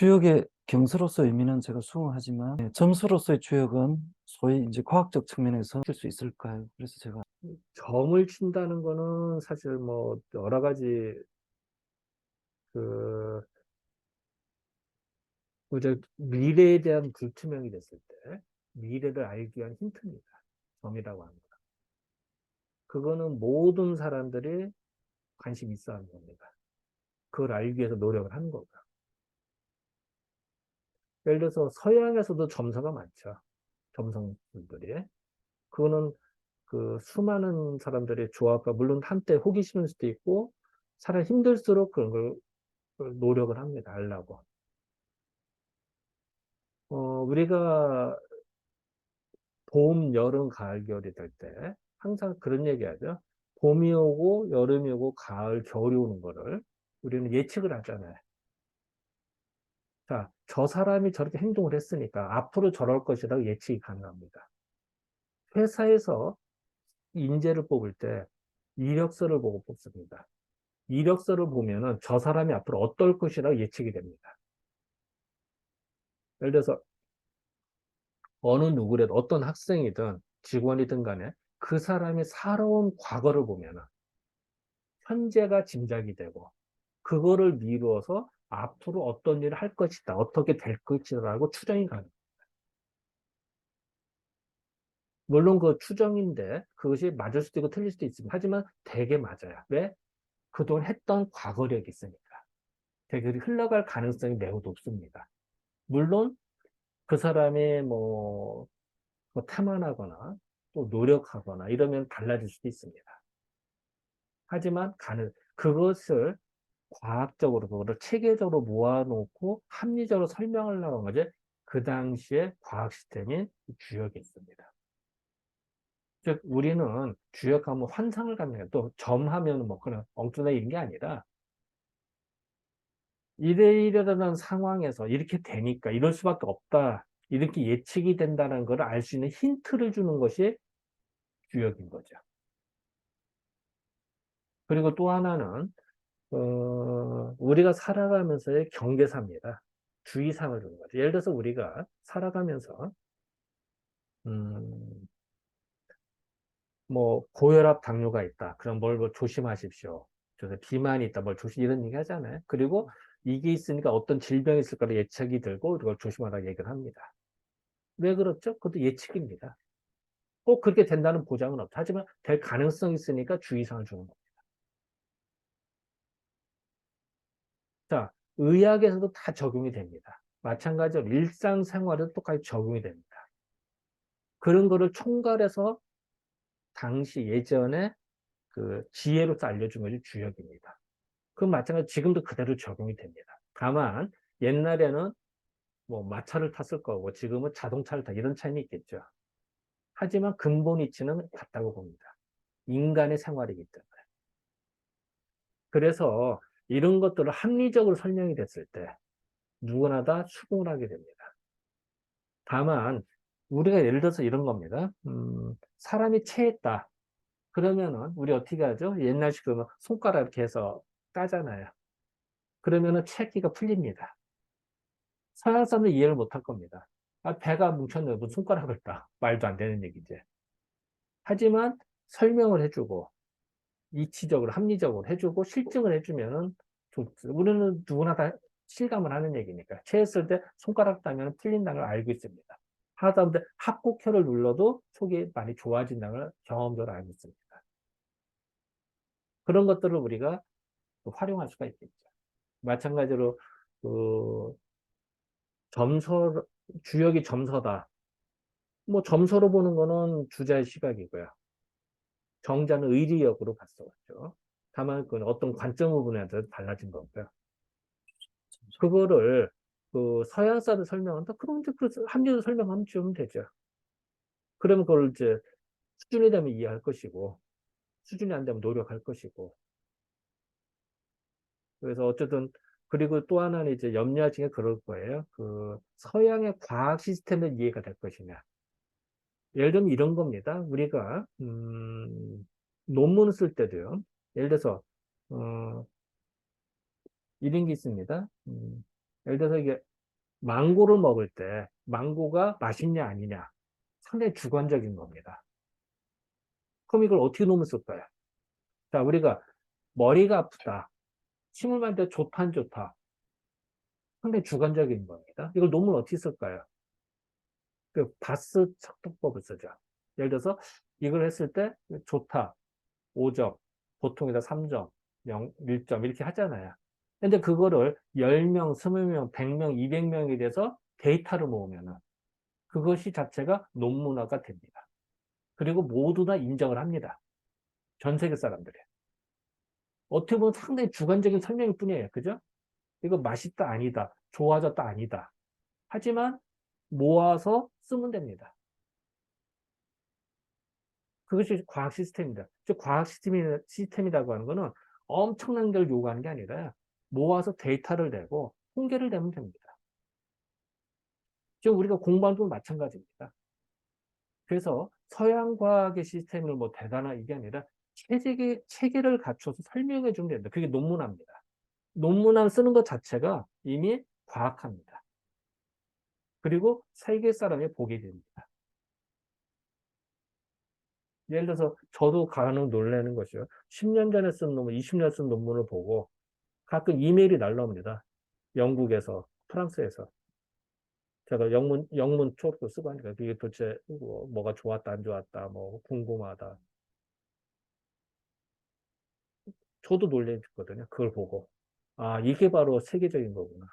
주역의 경서로서 의미는 제가 수긍하지만 점수로서의 주역은 소위 이제 과학적 측면에서 낄 수 있을까요? 그래서 제가 점을 친다는 거는 사실 뭐 여러 가지 그 이제 미래에 대한 불투명이 됐을 때 미래를 알기 위한 힌트입니다. 점이라고 하는 거. 그거는 모든 사람들이 관심 있어 하는 겁니다. 그걸 알기 위해서 노력을 하는 거고요. 예를 들어서 서양에서도 점서가 많죠. 점성들이. 그거는 그 수많은 사람들의 조합과 물론 한때 호기심일 수도 있고 사람이 힘들수록 그런 걸 노력을 합니다. 알라고. 우리가 봄, 여름, 가을, 겨울이 될 때 항상 그런 얘기 하죠. 봄이 오고 여름이 오고 가을, 겨울이 오는 거를 우리는 예측을 하잖아요. 자, 저 사람이 저렇게 행동을 했으니까 앞으로 저럴 것이라고 예측이 가능합니다. 회사에서 인재를 뽑을 때 이력서를 보고 뽑습니다. 이력서를 보면은 저 사람이 앞으로 어떨 것이라고 예측이 됩니다. 예를 들어서 어느 누구라도 어떤 학생이든 직원이든 간에 그 사람이 살아온 과거를 보면은 현재가 짐작이 되고 그거를 미루어서 앞으로 어떤 일을 할 것이다, 어떻게 될 것이라고 추정이 가능합니다. 물론 그 추정인데 그것이 맞을 수도 있고 틀릴 수도 있습니다. 하지만 되게 맞아요. 왜? 그동안 했던 과거력이 있으니까. 되게 흘러갈 가능성이 매우 높습니다. 물론 그 사람이 뭐 태만하거나 또 노력하거나 이러면 달라질 수도 있습니다. 하지만 그것을 과학적으로 그거를 체계적으로 모아놓고 합리적으로 설명하려고 한 거지. 그 당시에 과학 시스템인 주역이 있습니다. 즉 우리는 주역하면 환상을 갖는 거예요. 또 점하면 뭐 그런 엉뚱한 일인 게 아니라 이러이러한 상황에서 이렇게 되니까 이럴 수밖에 없다. 이렇게 예측이 된다는 걸 알 수 있는 힌트를 주는 것이 주역인 거죠. 그리고 또 하나는 우리가 살아가면서의 경계사입니다. 주의사항을 주는 거죠. 예를 들어서 우리가 살아가면서 음, 뭐 고혈압 당뇨가 있다. 그럼 뭘 조심하십시오. 비만이 있다. 뭘 조심 이런 얘기 하잖아요. 그리고 이게 있으니까 어떤 질병이 있을 거라 예측이 들고 이걸 조심하라고 얘기를 합니다. 왜 그렇죠? 그것도 예측입니다. 꼭 그렇게 된다는 보장은 없다. 하지만 될 가능성이 있으니까 주의사항을 주는 겁니다. 자, 의학에서도 다 적용이 됩니다. 마찬가지로 일상생활에도 똑같이 적용이 됩니다. 그런 거를 총괄해서 당시 예전에 그 지혜로서 알려준 것이 주역입니다. 그건 마찬가지로 지금도 그대로 적용이 됩니다. 다만 옛날에는 뭐 마차를 탔을 거고 지금은 자동차를 타 이런 차이는 있겠죠. 하지만 근본 이치는 같다고 봅니다. 인간의 생활이기 때문에. 그래서 이런 것들을 합리적으로 설명이 됐을 때 누구나 다 수긍을 하게 됩니다. 다만 우리가 예를 들어서 이런 겁니다. 사람이 체했다. 그러면은 우리 어떻게 하죠? 옛날식으로 손가락 이렇게 해서 따잖아요. 그러면은 체기가 풀립니다. 서양 사람들 이해를 못할 겁니다. 아, 배가 뭉쳤는데 무슨 손가락을 따. 말도 안 되는 얘기지. 하지만 설명을 해주고 이치적으로 합리적으로 해주고 실증을 해주면은 우리는 누구나 다 실감을 하는 얘기니까 체했을 때 손가락 따면 풀린다는 걸 알고 있습니다. 하다 보면 합곡혈을 눌러도 속이 많이 좋아진다는 걸 경험적으로 알고 있습니다. 그런 것들을 우리가 활용할 수가 있겠죠. 마찬가지로 그 점서 주역이 점서다. 뭐 점서로 보는 거는 주자의 시각이고요. 정자는 의리역으로 봤었죠. 다만 그 어떤 관점 부분에 대해서 달라진 거고요. 그거를 그 서양사를 설명한다? 그럼 이제 그 합리적으로 설명하면 주면 되죠. 그러면 그걸 이제 수준이 되면 이해할 것이고 수준이 안 되면 노력할 것이고. 그래서 어쨌든 그리고 또 하나는 이제 염려하시는 게 그럴 거예요. 그 서양의 과학 시스템의 이해가 될 것이냐. 예를 들면 이런 겁니다. 우리가 논문을 쓸 때도요. 예를 들어서 어, 이런 게 있습니다. 예를 들어서 이게 망고를 먹을 때 망고가 맛있냐 아니냐 상당히 주관적인 겁니다. 그럼 이걸 어떻게 놓으면 쓸까요? 자, 우리가 머리가 아프다. 침을 맞을 때 좋다 안 좋다. 상당히 주관적인 겁니다. 이걸 논문 어떻게 쓸까요? 그 바스 척도법을 쓰죠. 예를 들어서 이걸 했을 때 좋다, 5점, 보통에다 3점, 0, 1점 이렇게 하잖아요. 근데 그거를 10명, 20명, 100명, 200명에 대해서 데이터를 모으면은 그것이 자체가 논문화가 됩니다. 그리고 모두 다 인정을 합니다. 전 세계 사람들이. 어떻게 보면 상당히 주관적인 설명일 뿐이에요. 그죠? 이거 맛있다, 아니다. 좋아졌다, 아니다. 하지만 모아서 쓰면 됩니다. 그것이 과학 시스템입니다. 즉, 과학 시스템이라고 하는 거는 엄청난 걸 요구하는 게 아니라 모아서 데이터를 내고 통계를 내면 됩니다. 지금 우리가 공부하는 것도 마찬가지입니다. 그래서 서양 과학의 시스템을 뭐 대단한 이게 아니라 체계를 갖춰서 설명해 주면 됩니다. 그게 논문화입니다. 논문안 쓰는 것 자체가 이미 과학합니다. 그리고 세계 사람이 보게 됩니다. 예를 들어서 저도 간혹 놀라는 것이요. 10년 전에 쓴 논문, 20년 쓴 논문을 보고 가끔 이메일이 날라옵니다. 영국에서, 프랑스에서. 제가 영문 쪽도 쓰고 하니까 그게 도대체 뭐가 좋았다, 안 좋았다, 뭐 궁금하다. 저도 놀랬거든요. 그걸 보고. 아, 이게 바로 세계적인 거구나.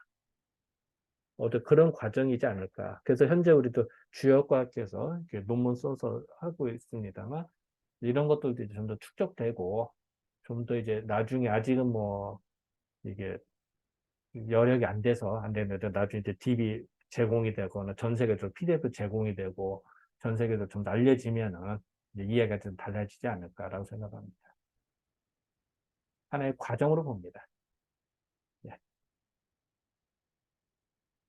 어떤 그런 과정이지 않을까. 그래서 현재 우리도 주역과학에서 이렇게 논문 써서 하고 있습니다만, 이런 것들도 이제 좀 더 축적되고, 좀 더 이제 나중에 아직은 뭐, 이게 여력이 안 돼서 안 되는데, 나중에 이제 DB 제공이 되거나 전 세계적으로 PDF 제공이 되고, 전 세계적으로 좀 알려지면은, 이제 이해가 좀 달라지지 않을까라고 생각합니다. 하나의 과정으로 봅니다.